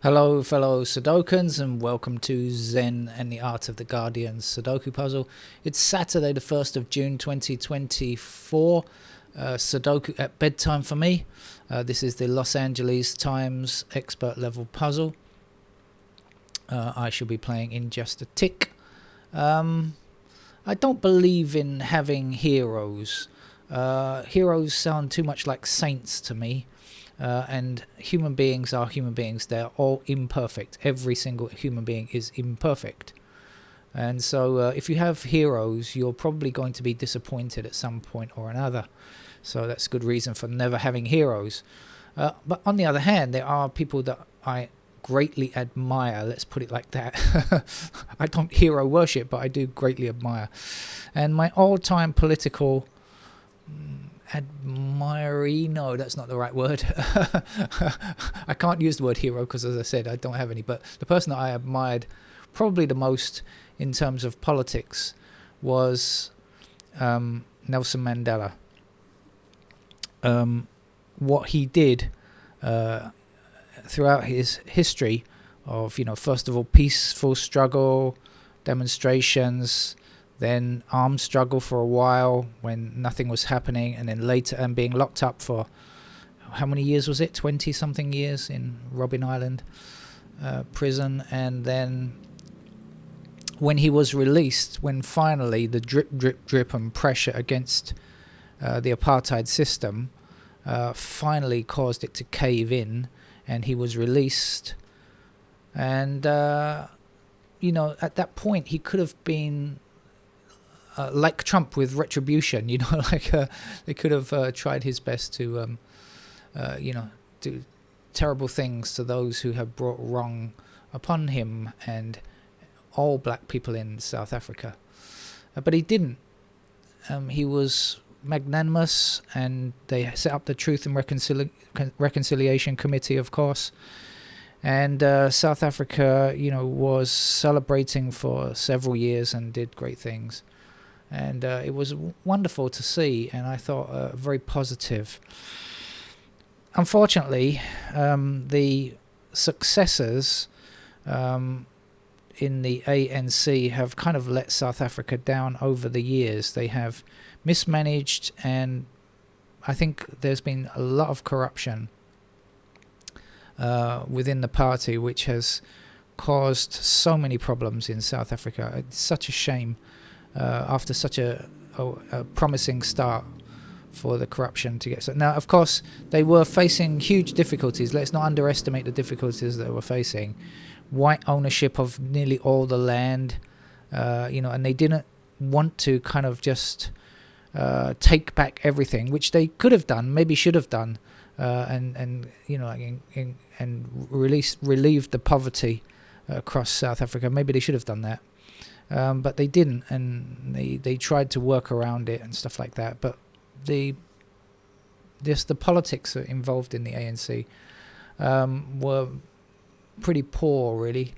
Hello fellow Sudokans and welcome to Zen and the Art of the Guardian's Sudoku puzzle. It's Saturday the 1st of June 2024, Sudoku at bedtime for me. This is the Los Angeles Times expert level puzzle. I shall be playing in just a tick. I don't believe in having heroes. Heroes sound too much like saints to me. And human beings are human beings. They're all imperfect. Every single human being is imperfect. And so if you have heroes, you're probably going to be disappointed at some point or another. So that's a good reason for never having heroes. But on the other hand, there are people that I greatly admire. Let's put it like that. I don't hero worship, but I do greatly admire. And my all-time political admiree, no, that's not the right word. I can't use the word hero because, as I said, I don't have any, but the person that I admired probably the most in terms of politics was Nelson Mandela. What he did throughout his history of, first of all, peaceful struggle, demonstrations, then armed struggle for a while when nothing was happening, and then later and being locked up for how many years was it? 20 something years in Robben Island prison. And then when he was released, when finally the drip and pressure against the apartheid system finally caused it to cave in, and he was released. And at that point he could have been like Trump with retribution, they could have tried his best to, do terrible things to those who have brought wrong upon him and all black people in South Africa. But he didn't. He was magnanimous, and they set up the Truth and Reconciliation Committee, of course. And South Africa, was celebrating for several years and did great things. And it was wonderful to see, and I thought very positive. Unfortunately, the successors in the ANC have kind of let South Africa down over the years. They have mismanaged, and I think there's been a lot of corruption within the party, which has caused so many problems in South Africa. It's such a shame. After such a promising start for the corruption to get... Now, of course, they were facing huge difficulties. Let's not underestimate the difficulties they were facing. White ownership of nearly all the land, and they didn't want to kind of just take back everything, which they could have done, maybe should have done, and relieve the poverty across South Africa. Maybe they should have done that. But they didn't, and they tried to work around it and stuff like that. But the politics involved in the ANC were pretty poor, really.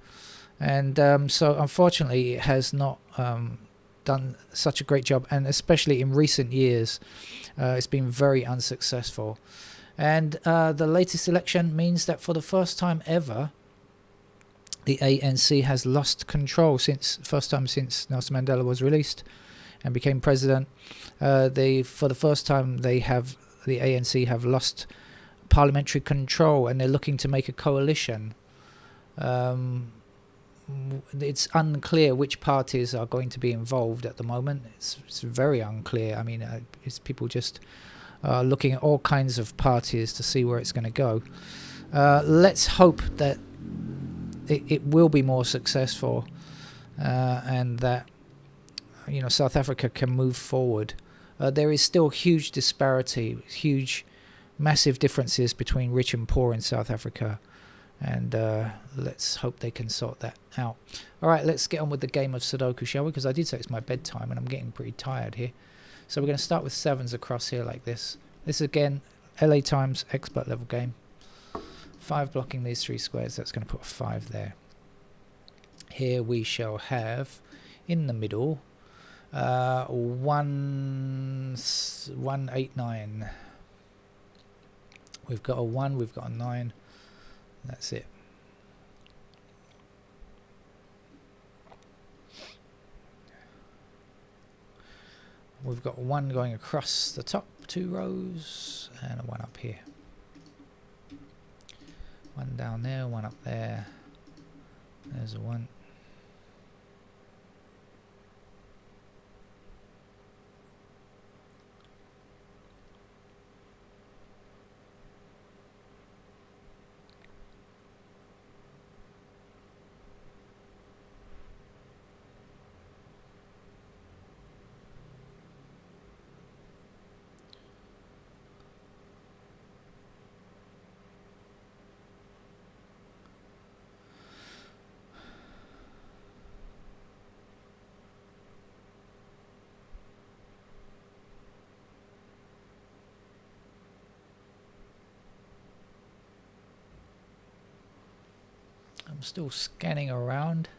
And so unfortunately it has not done such a great job, and especially in recent years it's been very unsuccessful. And the latest election means that for the first time ever, the ANC has lost control first time since Nelson Mandela was released and became president. For the first time, the ANC have lost parliamentary control, and they're looking to make a coalition. It's unclear which parties are going to be involved at the moment. It's very unclear. I mean, it's people just looking at all kinds of parties to see where it's going to go. Let's hope that it will be more successful, and that South Africa can move forward. There is still huge disparity, massive differences between rich and poor in South Africa, and let's hope they can sort that out. All right, let's get on with the game of Sudoku, shall we? Because I did say it's my bedtime, and I'm getting pretty tired here. So we're going to start with 7s across here like this. This is, again, LA Times expert level game. 5 blocking these 3 squares. That's going to put a 5 there. Here we shall have in the middle 1, 8, 9. We've got a 1, we've got a 9. That's it. we've got one going across the top 2 rows and one up here. One down there, one up there. There's a one. I'm still scanning around.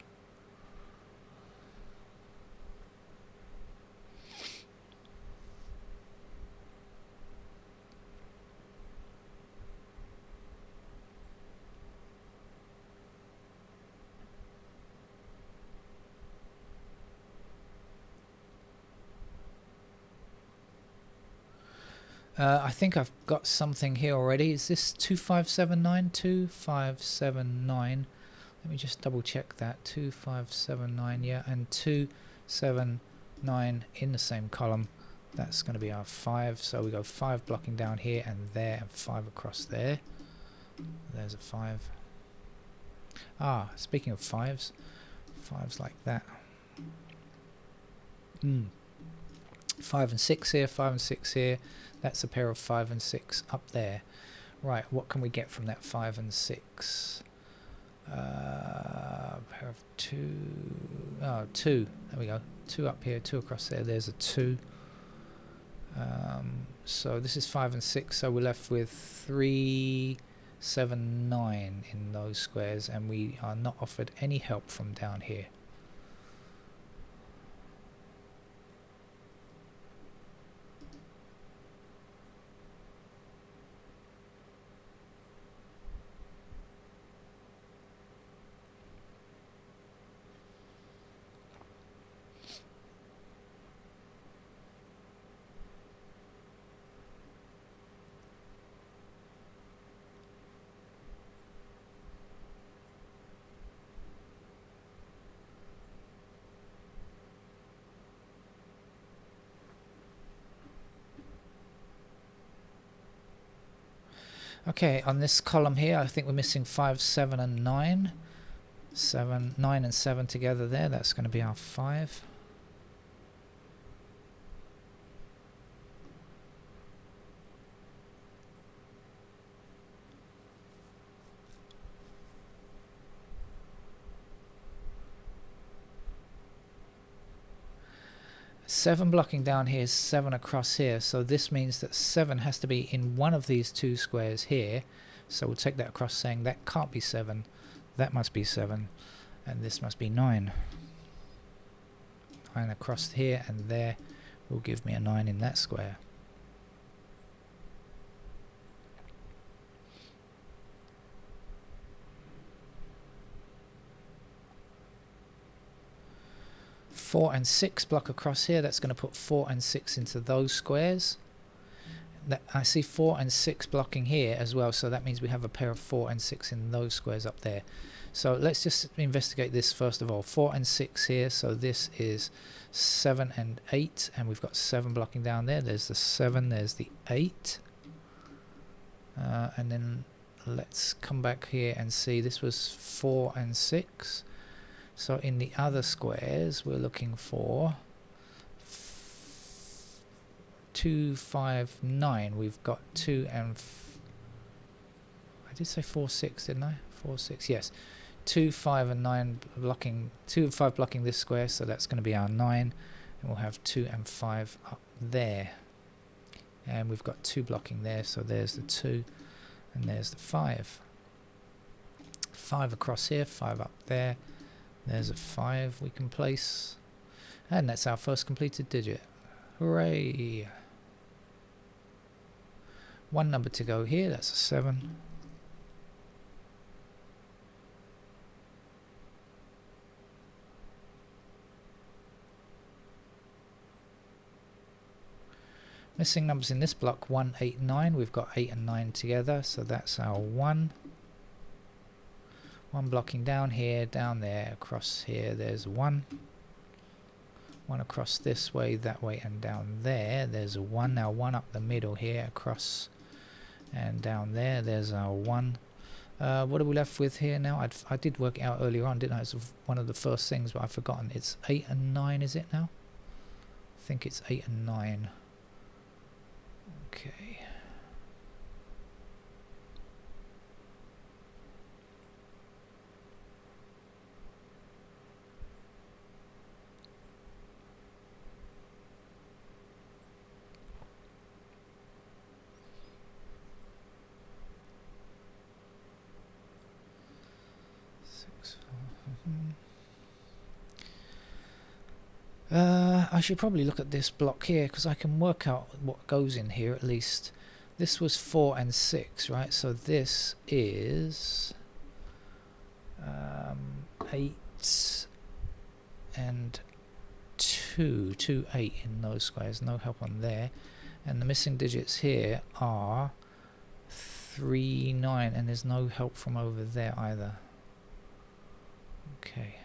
I think I've got something here already. Is this 2579? 2579. Let me just double check that. 2579, yeah, and 279 in the same column. That's going to be our 5. So we go 5 blocking down here and there, and 5 across there. There's a 5. Ah, speaking of 5s, 5s like that. 5 and 6 here, 5 and 6 here. That's a pair of 5 and 6 up there. Right, what can we get from that 5 and 6? A pair of 2. Oh, 2. There we go. 2 up here, 2 across there. There's a 2. So this is 5 and 6. So we're left with 3, 7, 9 in those squares, and we are not offered any help from down here. Okay, on this column here, I think we're missing 5, 7, and 9. 9 and 7 together there. That's going to be our 5. Seven blocking down here is 7 across here, so this means that 7 has to be in one of these 2 squares here. So we'll take that across, saying that can't be 7, that must be 7, and this must be 9. 9 across here and there will give me a 9 in that square. Four and 6 block across here. That's going to put 4 and 6 into those squares. I see 4 and 6 blocking here as well, so that means we have a pair of 4 and 6 in those squares up there. So let's just investigate this first of all. 4 and 6 here, so this is 7 and 8, and we've got 7 blocking down there. There's the 7, there's the 8. And then let's come back here and see this was 4 and 6. So in the other squares, we're looking for 2, 5, 9. We've got 2 and I did say 4, 6, didn't I? 4, 6, yes. 2, 5, and 9 blocking. 2 and 5 blocking this square, so that's going to be our 9. And we'll have 2 and 5 up there. And we've got 2 blocking there, so there's the 2, and there's the 5. 5 across here, 5 up there. There's a 5 we can place, and that's our first completed digit. Hooray! One number to go here, that's a 7. Missing numbers in this block: 1, 8, 9. We've got 8 and 9 together, so that's our 1. One blocking down here, down there, across here. There's 1. One across this way, that way, and down there. There's a 1. Now 1 up the middle here, across and down there. There's our 1. What are we left with here now? I did work it out earlier on, didn't I? It's one of the first things, but I've forgotten. It's 8 and 9, is it now? I think it's 8 and 9. Okay. I should probably look at this block here because I can work out what goes in here at least. This was 4 and 6, right? So this is 8 and 2, 2, 8 in those squares. No help on there. And the missing digits here are 3, 9, and there's no help from over there either. Okay.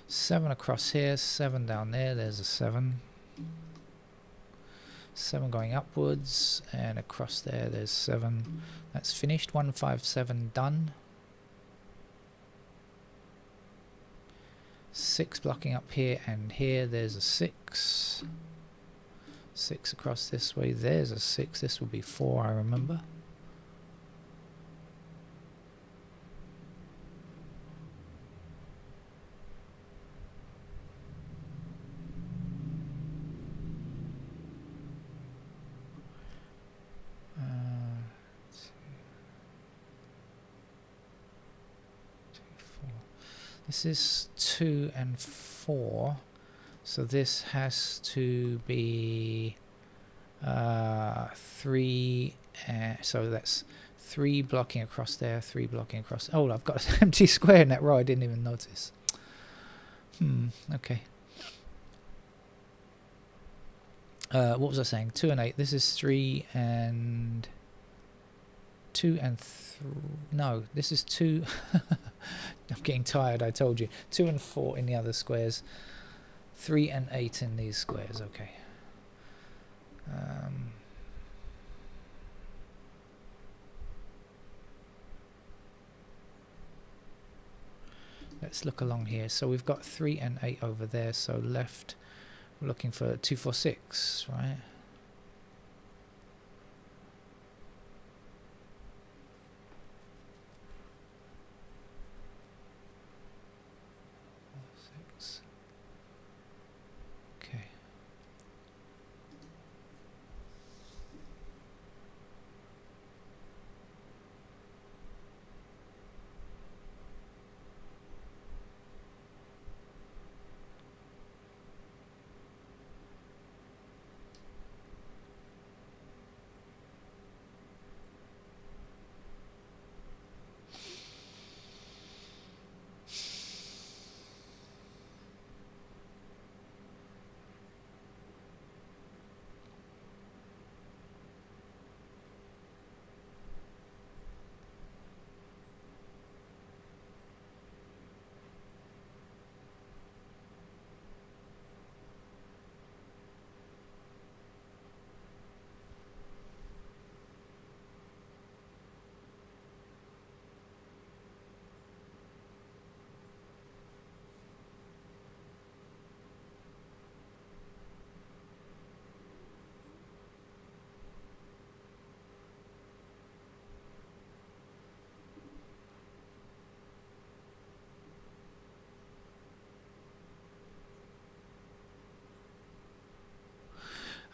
Seven across here, 7 down there, there's a 7. 7 going upwards, and across there, there's 7. That's finished. 1, 5, 7 done. 6 blocking up here and here, there's a 6. 6 across this way, there's a 6. This will be 4, I remember. This is 2 and 4, so this has to be 3, so that's 3 blocking across there, 3 blocking across. Oh, I've got an empty square in that row, I didn't even notice. Okay. What was I saying? 2 and 8, this is 3 and 2 and 3. No, this is 2. I'm getting tired, I told you. 2 and 4 in the other squares. 3 and 8 in these squares, okay. Let's look along here. So we've got 3 and 8 over there, so left we're looking for 2, 4, 6, right?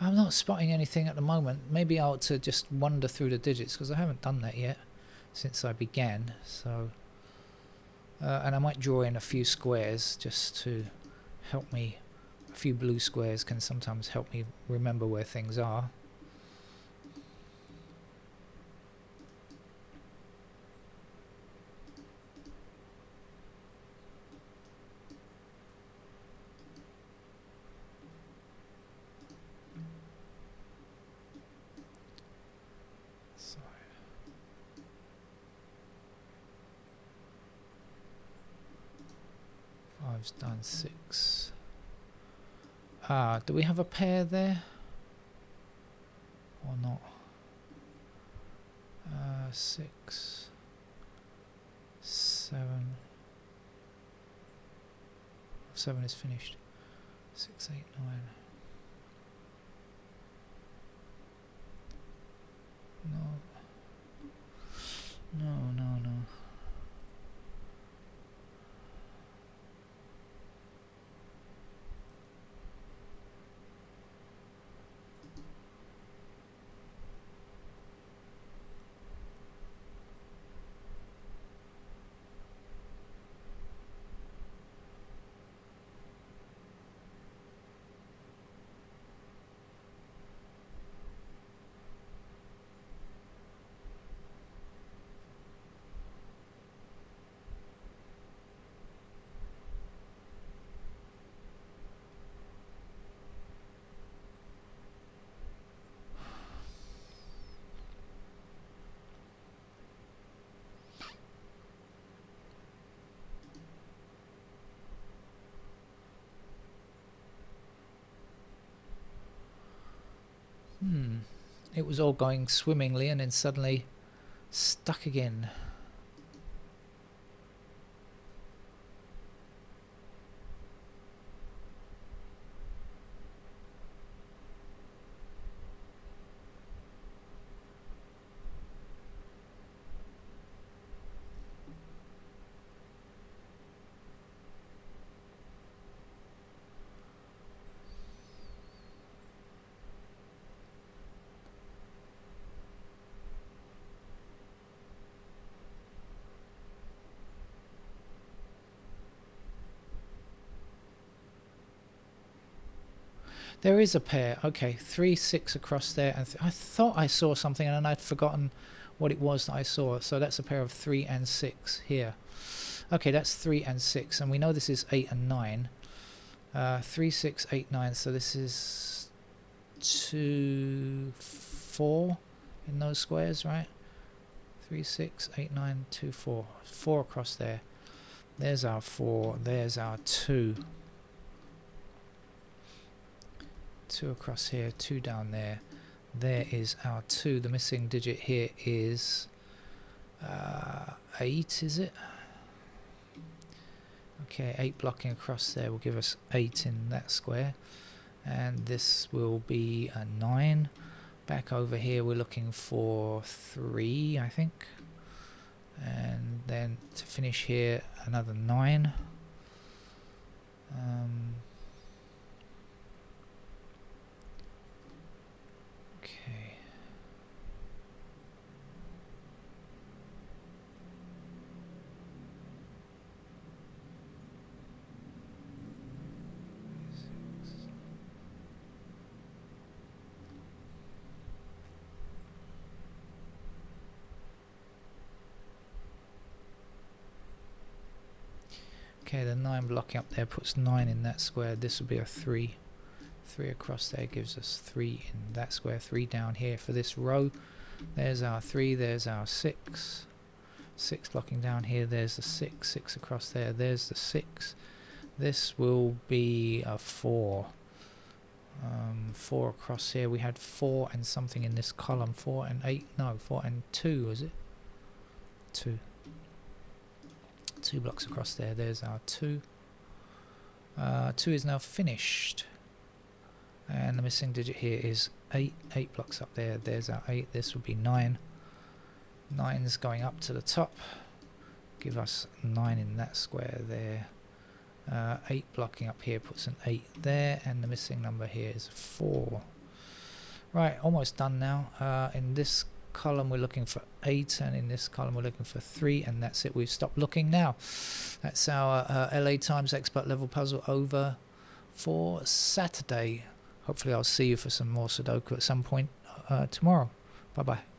I'm not spotting anything at the moment. Maybe I ought to just wander through the digits because I haven't done that yet since I began. So, and I might draw in a few squares just to help me few blue squares can sometimes help me remember where things are. So 5's done, 6. Do we have a pair there or not? 6, 7. 7 is finished. 6, 8, 9. No. It was all going swimmingly and then suddenly stuck again. There is a pair. Okay, 3, 6 across there, and I thought I saw something and I'd forgotten what it was that I saw. So that's a pair of 3 and 6 here. Okay, that's 3 and 6, and we know this is 8 and 9. 3, 6, 8, 9. So this is 2, 4 in those squares, right? 3, 6, 8, 9, 2, 4. 4 across there. There's our 4. There's our 2. 2 across here, 2 down there. There is our 2. The missing digit here is 8, is it? Okay, 8 blocking across there will give us 8 in that square. And this will be a 9. Back over here we're looking for 3, I think. And then to finish here, another 9. Okay. Okay, the 9 blocking up there puts 9 in that square. This will be a 3. 3 across there gives us 3 in that square. 3 down here for this row. There's our 3, there's our 6. 6 blocking down here, there's the 6. 6 across there, there's the 6. This will be a 4. 4 across here. We had 4 and something in this column. 4 and 8, no, 4 and 2, was it? 2. 2 blocks across there, there's our 2. 2 is now finished. And the missing digit here is 8. 8 blocks up there, there's our 8. This would be 9. 9's going up to the top. Give us 9 in that square there. 8 blocking up here puts an 8 there. And the missing number here is 4. Right, almost done now. In this column we're looking for 8, and in this column we're looking for 3, and that's it. We've stopped looking now. That's our LA Times expert level puzzle over. for Saturday. Hopefully I'll see you for some more Sudoku at some point tomorrow. Bye bye.